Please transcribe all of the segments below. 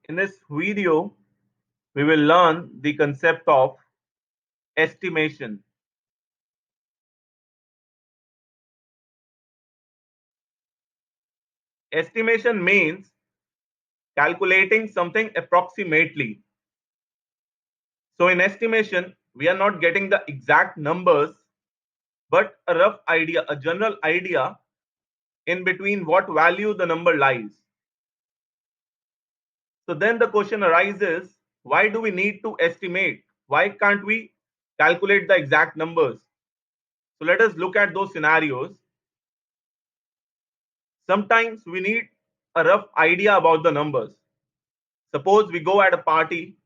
In this video, we will learn the concept of estimation. Estimation means calculating something approximately. So in estimation, we are not getting the exact numbers, but a rough idea, a general idea in between what value the number lies. So then the question arises, why do we need to estimate? Why can't we calculate the exact numbers? So let us look at those scenarios. Sometimes we need a rough idea about the numbers. Suppose we go at a party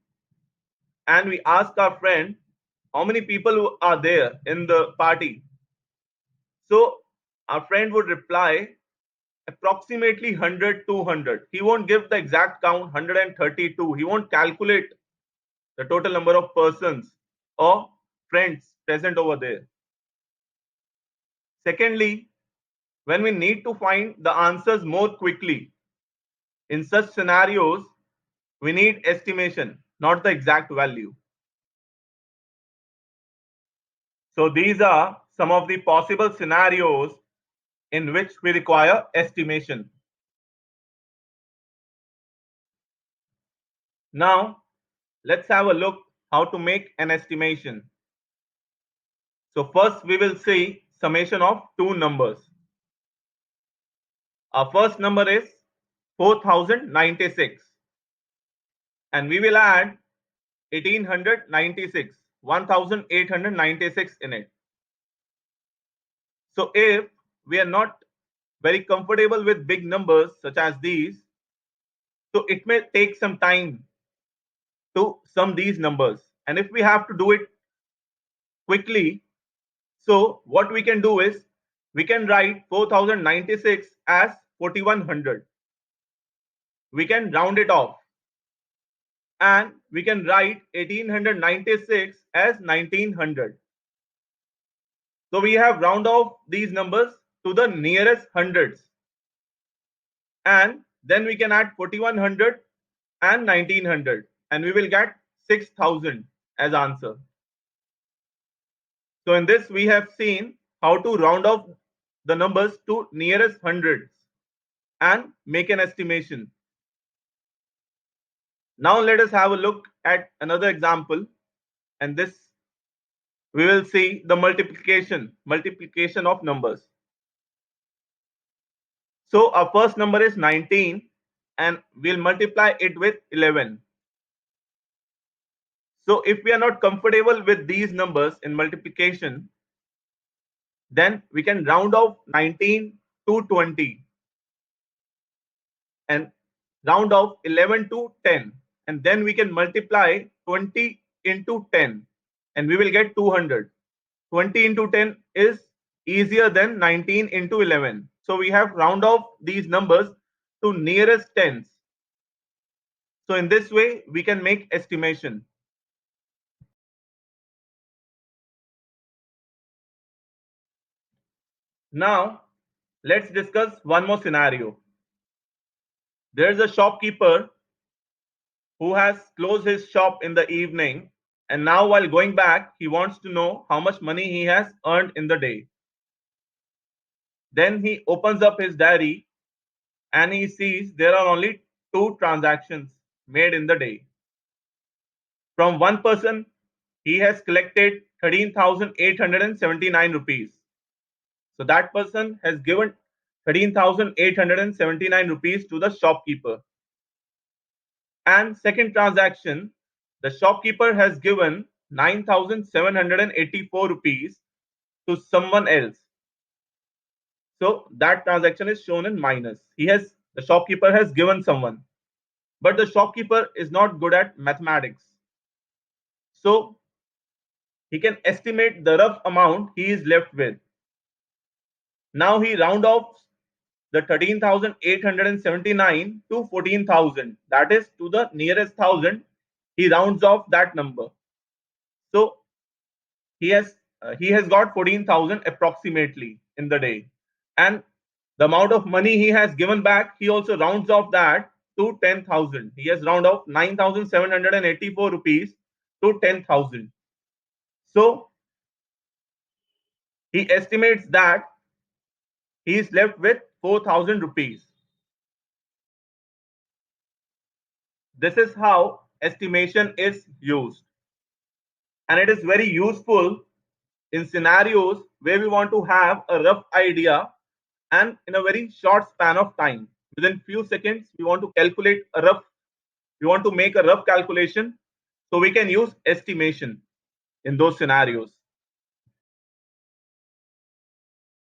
and we ask our friend how many people are there in the party. So our friend would reply approximately 100, 200. He won't give the exact count 132. He won't calculate the total number of persons or friends present over there. Secondly, when we need to find the answers more quickly, in such scenarios, we need estimation, not the exact value. So these are some of the possible scenarios in which we require estimation. Now, let's have a look how to make an estimation. So first we will see summation of two numbers. Our first number is 4096 and we will add 1896 in it. So if we are not very comfortable with big numbers such as these, so it may take some time to sum these numbers. And if we have to do it quickly, so what we can do is we can write 4096 as 4100. We can round it off and we can write 1896 as 1900. So we have round off these numbers to the nearest hundreds. And then we can add 4100 and 1900 and we will get 6000 as answer. So in this we have seen how to round off the numbers to nearest hundreds and make an estimation. Now let us have a look at another example, and this we will see the multiplication of numbers. So our first number is 19 and we'll multiply it with 11. So if we are not comfortable with these numbers in multiplication, then we can round off 19 to 20 and round off 11 to 10, and then we can multiply 20 into 10 and we will get 200. 20 into 10 is easier than 19 into 11. So we have round off these numbers to nearest tens. So in this way we can make estimation. Now let's discuss one more scenario. There is a shopkeeper who has closed his shop in the evening, and now while going back he wants to know how much money he has earned in the day. Then he opens up his diary and he sees there are only 2 transactions made in the day. From one person he has collected 13,879 rupees. So that person has given 13,879 rupees to the shopkeeper. And second transaction, the shopkeeper has given 9,784 rupees to someone else. So that transaction is shown in minus. The shopkeeper has given someone, but the shopkeeper is not good at mathematics. So he can estimate the rough amount he is left with. Now he round off the 13,879 to 14,000. That is to the nearest thousand. He rounds off that number. So he has got 14,000 approximately in the day, and the amount of money he has given back, he also rounds off that to 10,000. He has round off 9,784 rupees to 10,000. So he estimates that he is left with 4,000 rupees. This is how estimation is used. And it is very useful in scenarios where we want to have a rough idea and in a very short span of time. Within few seconds, we want to make a rough calculation. So we can use estimation in those scenarios.